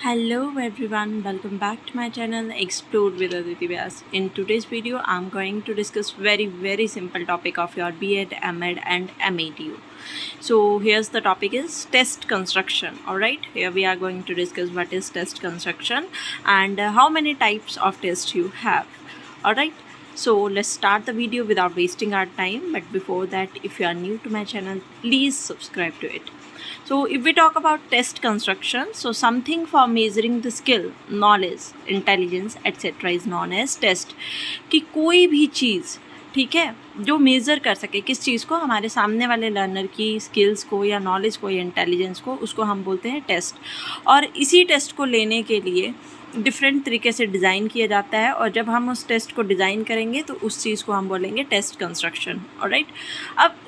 Hello everyone, welcome back to my channel Explore with Aditi Vyas. In today's video, I'm going to discuss very simple topic of your B.Ed, M.Ed and MATU. So here's the topic is test construction. Alright, here we are going to discuss what is test construction and how many types of tests you have. Alright, so let's start the video without wasting our time. But before that, if you are new to my channel, please subscribe to it. So if we talk about test construction, so something for measuring the skill, knowledge, intelligence etc. is known as test. कि कोई भी चीज़, ठीक है, जो measure कर सके किस चीज़ को, हमारे सामने वाले लर्नर की स्किल्स को या नॉलेज को या इंटेलिजेंस को, उसको हम बोलते हैं टेस्ट. और इसी टेस्ट को लेने के लिए डिफरेंट तरीके से डिज़ाइन किया जाता है, और जब हम उस टेस्ट को डिज़ाइन करेंगे तो उस चीज़ को हम बोलेंगे टेस्ट कंस्ट्रक्शन. ऑलराइट, अब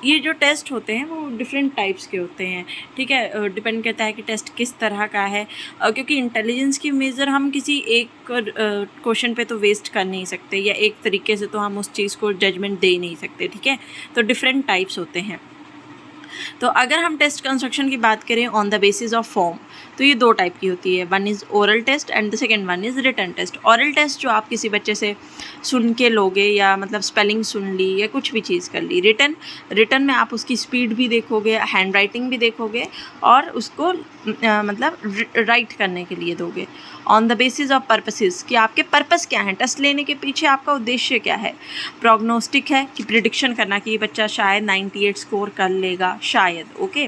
ये जो टेस्ट होते हैं वो डिफरेंट टाइप्स के होते हैं, ठीक है. डिपेंड करता है कि टेस्ट किस तरह का है, क्योंकि इंटेलिजेंस की मेज़र हम किसी एक क्वेश्चन पे तो वेस्ट कर नहीं सकते, या एक तरीके से तो हम उस चीज़ को जजमेंट दे नहीं सकते, ठीक है. तो डिफरेंट टाइप्स होते हैं. तो अगर हम टेस्ट कंस्ट्रक्शन की बात करें on the basis of form, तो ये दो टाइप की होती है. One is oral test and the second one is written test. Oral test जो आप किसी बच्चे से सुन के लोगे, या मतलब स्पेलिंग सुन ली या कुछ भी चीज़ कर ली. रिटन में आप उसकी स्पीड भी देखोगे, हैंड राइटिंग भी देखोगे, और उसको मतलब राइट करने के लिए दोगे on the basis of purposes, कि आपके पर्पस क्या हैं, टेस्ट लेने के पीछे आपका उद्देश्य क्या है. प्रोग्नोस्टिक है कि प्रिडिक्शन करना कि ये बच्चा शायद 98 स्कोर कर लेगा, शायद, ओके.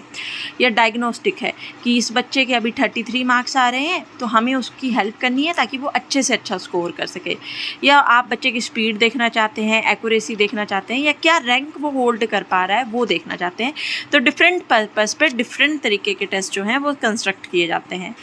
या डायग्नोस्टिक है कि इस बच्चे के अभी 33 मार्क्स आ रहे हैं, तो हमें उसकी हेल्प करनी है ताकि वो अच्छे से अच्छा स्कोर कर सके. या आप बच्चे की स्पीड देखना चाहते हैं, एक्यूरेसी देखना चाहते हैं, या क्या रैंक वो होल्ड कर पा रहा है वो देखना चाहते हैं. तो डिफरेंट पर्पस पे डिफरेंट तरीके के टेस्ट जो हैं वो कंस्ट्रक्ट किए जाते हैं.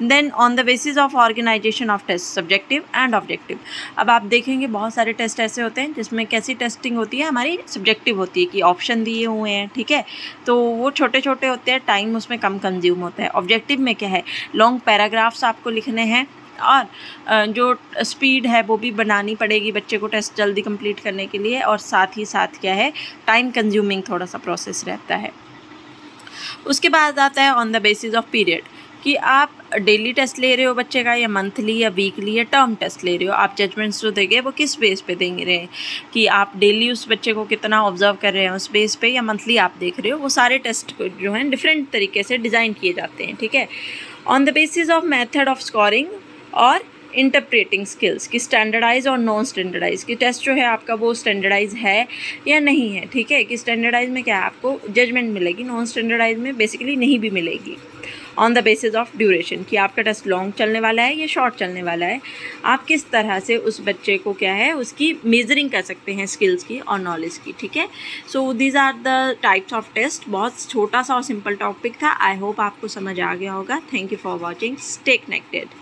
Then on the basis of organisation of test, subjective and objective. अब आप देखेंगे बहुत सारे टेस्ट ऐसे होते हैं जिसमें कैसी टेस्टिंग होती है, हमारी सब्जेक्टिव होती है कि ऑप्शन दिए हुए हैं, ठीक है. तो वो छोटे छोटे होते हैं, टाइम उसमें कम कंज्यूम होता है. ऑब्जेक्टिव में क्या है, लॉन्ग पैराग्राफ्स आपको लिखने हैं, और जो स्पीड है वो भी बनानी पड़ेगी बच्चे को टेस्ट जल्दी कंप्लीट करने के लिए, और साथ ही साथ क्या है, टाइम कंज्यूमिंग थोड़ा सा प्रोसेस रहता है. उसके बाद आता है on the basis of period, कि आप डेली टेस्ट ले रहे हो बच्चे का, या मंथली या वीकली या टर्म टेस्ट ले रहे हो. आप जजमेंट्स जो देंगे वो किस बेस पे देंगे रहे, कि आप डेली उस बच्चे को कितना ऑब्जर्व कर रहे हैं उस बेस पे, या मंथली आप देख रहे हो. वो सारे टेस्ट जो हैं डिफरेंट तरीके से डिज़ाइन किए जाते हैं, ठीक है. On the basis of method of scoring और इंटरप्रेटिंग स्किल्स, कि स्टैंडर्डाइज और नॉन स्टैंडर्डाइज, कि टेस्ट जो है आपका वो स्टैंडर्डाइज है या नहीं है, ठीक है. कि स्टैंडर्डाइज में क्या है, आपको जजमेंट मिलेगी, नॉन स्टैंडर्डाइज में बेसिकली नहीं भी मिलेगी. On the basis of duration, कि आपका टेस्ट लॉन्ग चलने वाला है या शॉर्ट चलने वाला है, आप किस तरह से उस बच्चे को क्या है उसकी मेजरिंग कर सकते हैं स्किल्स की और नॉलेज की, ठीक है. So these are the types of test. बहुत छोटा सा और सिंपल टॉपिक था. आई होप आपको समझ आ गया होगा. Thank you for watching. Stay connected.